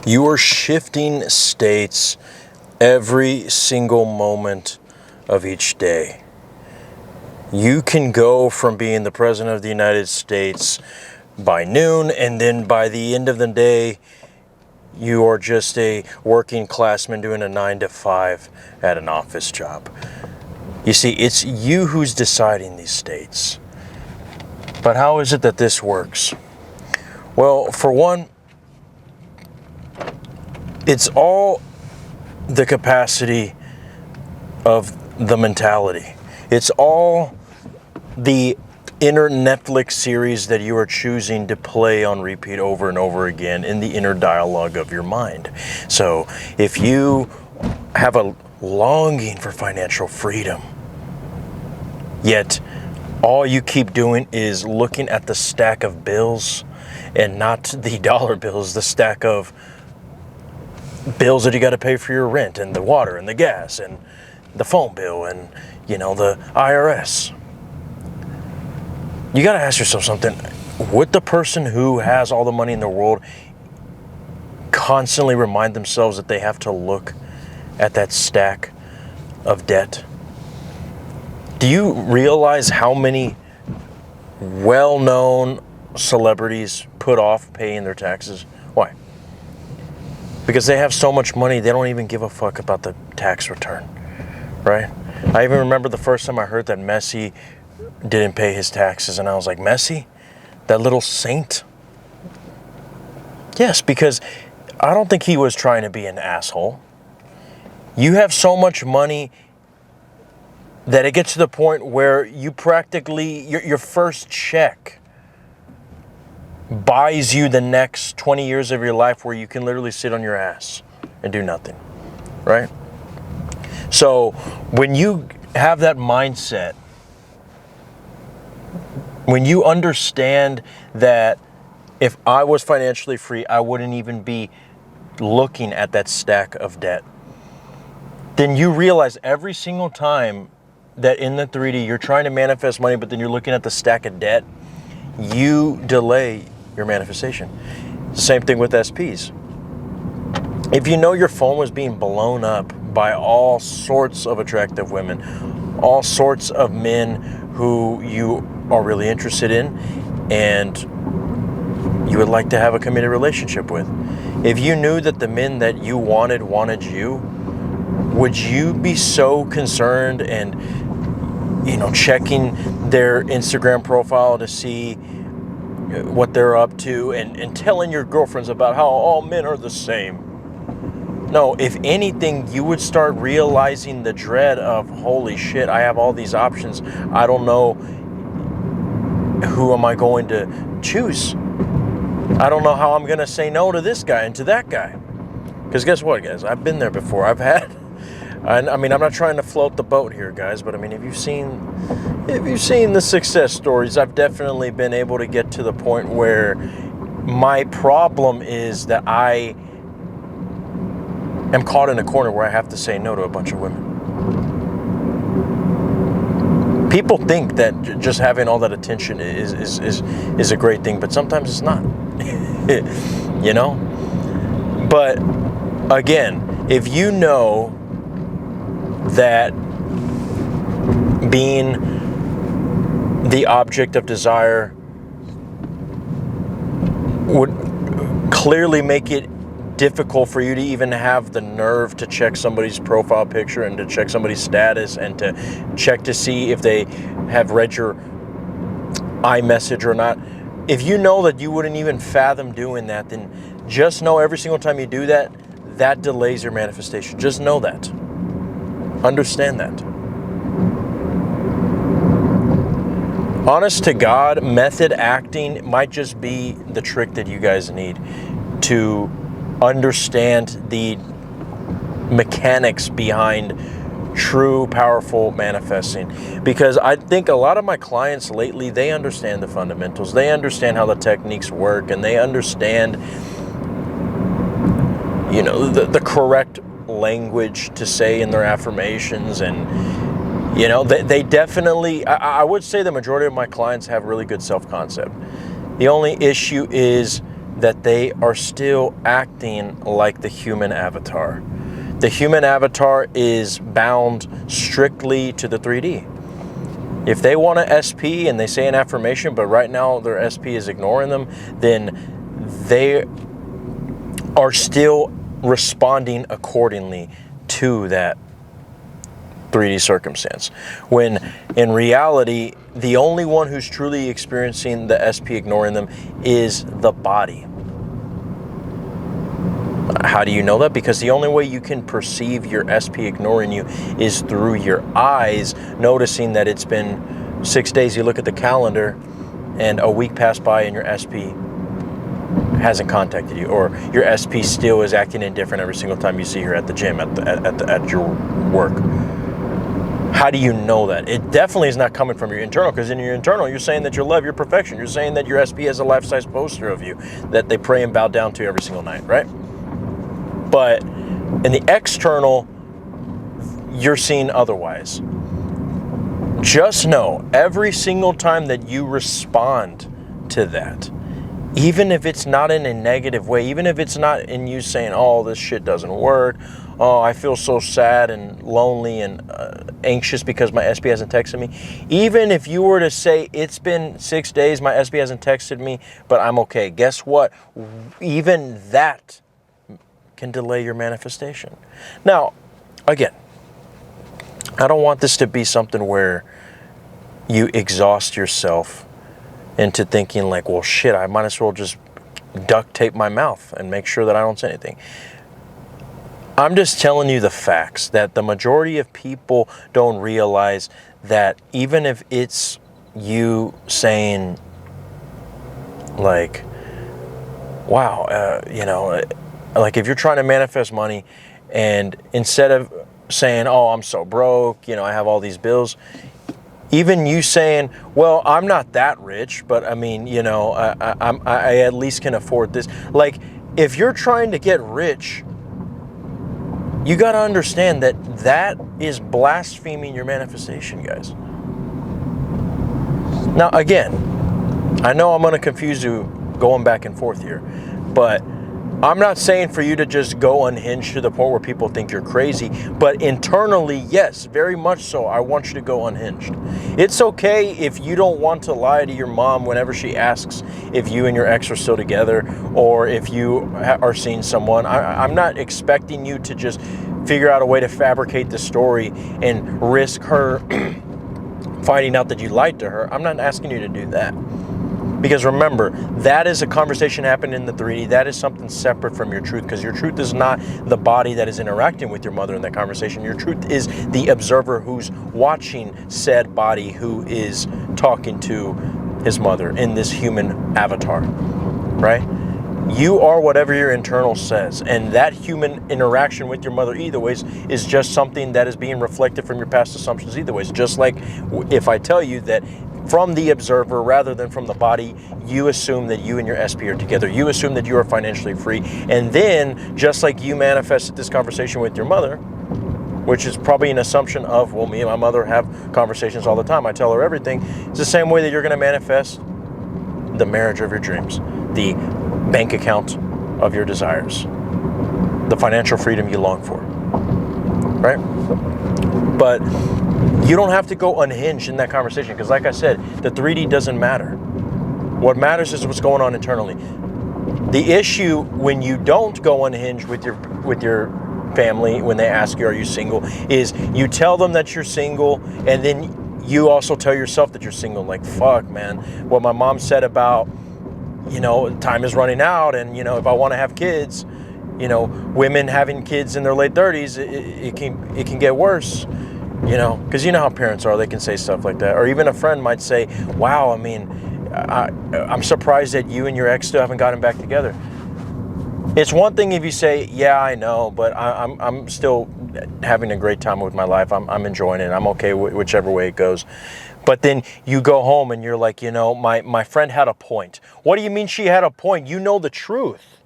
You are shifting states every single moment of each day. You can go from being the President of the United States by noon, and then by the end of the day, you are just a working classman doing a 9 to 5 at an office job. You see, it's you who's deciding these states. But how is it that this works? Well, for one, it's all the capacity of the mentality. It's all the inner Netflix series that you are choosing to play on repeat over and over again in the inner dialogue of your mind. So if you have a longing for financial freedom, yet all you keep doing is looking at the stack of bills and not the dollar bills, the stack of bills that you got to pay for your rent and the water and the gas and the phone bill and, the IRS. You got to ask yourself something. Would the person who has all the money in the world constantly remind themselves that they have to look at that stack of debt? Do you realize how many well-known celebrities put off paying their taxes? Why? Because they have so much money, they don't even give a fuck about the tax return, right? I even remember the first time I heard that Messi didn't pay his taxes, and I was like, Messi? That little saint? Yes, because I don't think he was trying to be an asshole. You have so much money that it gets to the point where you practically, your first check buys you the next 20 years of your life where you can literally sit on your ass and do nothing, right? So when you have that mindset, when you understand that if I was financially free, I wouldn't even be looking at that stack of debt, then you realize every single time that in the 3D you're trying to manifest money, but then you're looking at the stack of debt, you delay your manifestation. Same thing with SPs. If you know your phone was being blown up by all sorts of attractive women, all sorts of men who you are really interested in and you would like to have a committed relationship with, if you knew that the men that you wanted you, would you be so concerned and checking their Instagram profile to see what they're up to and telling your girlfriends about how all men are the same? No, if anything, you would start realizing the dread of, holy shit, I have all these options. I don't know who am I going to choose. I don't know how I'm going to say no to this guy and to that guy. Because guess what, guys? I've been there before. I'm not trying to float the boat here, guys, but if you've seen the success stories, I've definitely been able to get to the point where my problem is that I am caught in a corner where I have to say no to a bunch of women. People think that just having all that attention is a great thing, but sometimes it's not. But again, if you know that being the object of desire would clearly make it difficult for you to even have the nerve to check somebody's profile picture and to check somebody's status and to check to see if they have read your iMessage or not. If you know that you wouldn't even fathom doing that, then just know every single time you do that, that delays your manifestation. Just know that. Understand that. Honest to God, method acting might just be the trick that you guys need to understand the mechanics behind true, powerful manifesting. Because I think a lot of my clients lately, they understand the fundamentals. They understand how the techniques work, and they understand, the correct language to say in their affirmations. And they definitely, I would say the majority of my clients have really good self-concept. The only issue is that they are still acting like the human avatar. The human avatar is bound strictly to the 3D. If they want an SP and they say an affirmation, but right now their SP is ignoring them, then they are still responding accordingly to that 3D circumstance. When in reality, the only one who's truly experiencing the SP ignoring them is the body. How do you know that? Because the only way you can perceive your SP ignoring you is through your eyes, noticing that it's been 6 days. You look at the calendar and a week passed by and your SP hasn't contacted you, or your SP still is acting indifferent every single time you see her at the gym, at your work. How do you know that? It definitely is not coming from your internal, because in your internal, you're saying that you love your perfection. You're saying that your SP has a life-size poster of you that they pray and bow down to every single night, right? But in the external, you're seeing otherwise. Just know, every single time that you respond to that, even if it's not in a negative way, even if it's not in you saying, oh, this shit doesn't work, oh, I feel so sad and lonely and anxious because my SP hasn't texted me. Even if you were to say, it's been 6 days, my SP hasn't texted me, but I'm okay. Guess what? Even that can delay your manifestation. Now, again, I don't want this to be something where you exhaust yourself into thinking like, well, shit, I might as well just duct tape my mouth and make sure that I don't say anything. I'm just telling you the facts, that the majority of people don't realize that even if it's you saying like, wow, like if you're trying to manifest money and instead of saying, oh, I'm so broke, I have all these bills, even you saying, well, I'm not that rich, but I mean, I at least can afford this. Like, if you're trying to get rich, you got to understand that that is blaspheming your manifestation, guys. Now, again, I know I'm going to confuse you going back and forth here, but I'm not saying for you to just go unhinged to the point where people think you're crazy, but internally, yes, very much so, I want you to go unhinged. It's okay if you don't want to lie to your mom whenever she asks if you and your ex are still together, or if you are seeing someone. I'm not expecting you to just figure out a way to fabricate the story and risk her finding out that you lied to her. I'm not asking you to do that. Because remember, that is a conversation happening in the 3D. That is something separate from your truth, because your truth is not the body that is interacting with your mother in that conversation. Your truth is the observer who's watching said body who is talking to his mother in this human avatar, right? You are whatever your internal says, and that human interaction with your mother either ways is just something that is being reflected from your past assumptions either ways. Just like if I tell you that from the observer rather than from the body, you assume that you and your SP are together. You assume that you are financially free. And then, just like you manifested this conversation with your mother, which is probably an assumption of, well, me and my mother have conversations all the time. I tell her everything. It's the same way that you're going to manifest the marriage of your dreams, the bank account of your desires, the financial freedom you long for, right? But you don't have to go unhinged in that conversation, because like I said, the 3D doesn't matter. What matters is what's going on internally. The issue when you don't go unhinged with your family, when they ask you, are you single, is you tell them that you're single, and then you also tell yourself that you're single. Like, fuck, man, what my mom said about, time is running out, and, if I want to have kids, women having kids in their late 30s, it can get worse. Because you know how parents are, they can say stuff like that. Or even a friend might say, wow, I mean, I'm surprised that you and your ex still haven't gotten back together. It's one thing if you say, yeah, I know, but I'm still having a great time with my life. I'm enjoying it. I'm okay whichever way it goes. But then you go home and you're like, my friend had a point. What do you mean she had a point? You know the truth.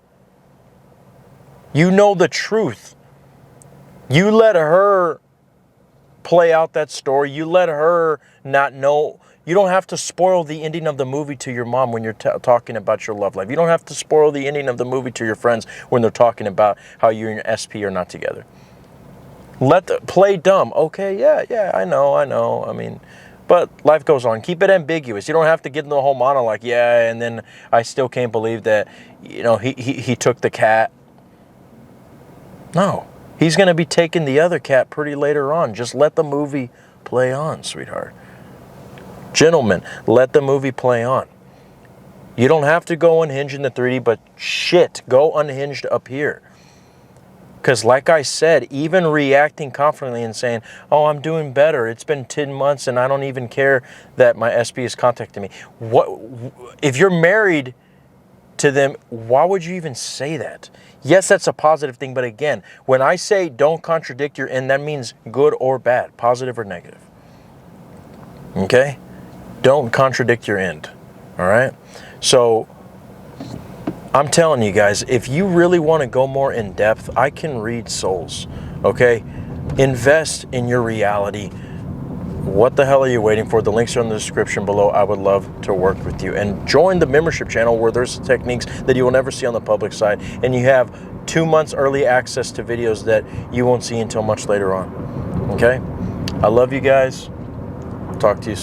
You know the truth. You let her play out that story. You let her not know. You don't have to spoil the ending of the movie to your mom when you're talking about your love life. You don't have to spoil the ending of the movie to your friends when they're talking about how you and your SP are not together. Play dumb. Okay, yeah, I know. I mean, but life goes on. Keep it ambiguous. You don't have to get in the whole monologue. Yeah, and then I still can't believe that, you know, he took the cat. No, he's going to be taking the other cat pretty later on. Just let the movie play on, sweetheart. Gentlemen, let the movie play on. You don't have to go unhinged in the 3D, but shit, go unhinged up here. Because like I said, even reacting confidently and saying, oh, I'm doing better. It's been 10 months and I don't even care that my SP is contacting me. If you're married to them, why would you even say that? Yes, that's a positive thing. But again, when I say don't contradict your end, that means good or bad, positive or negative. Okay? Don't contradict your end. All right? So I'm telling you guys, if you really want to go more in depth, I can read souls. Okay? Invest in your reality. What the hell are you waiting for? The links are in the description below. I would love to work with you. And join the membership channel where there's techniques that you will never see on the public side. And you have 2 months early access to videos that you won't see until much later on. Okay? I love you guys. Talk to you soon.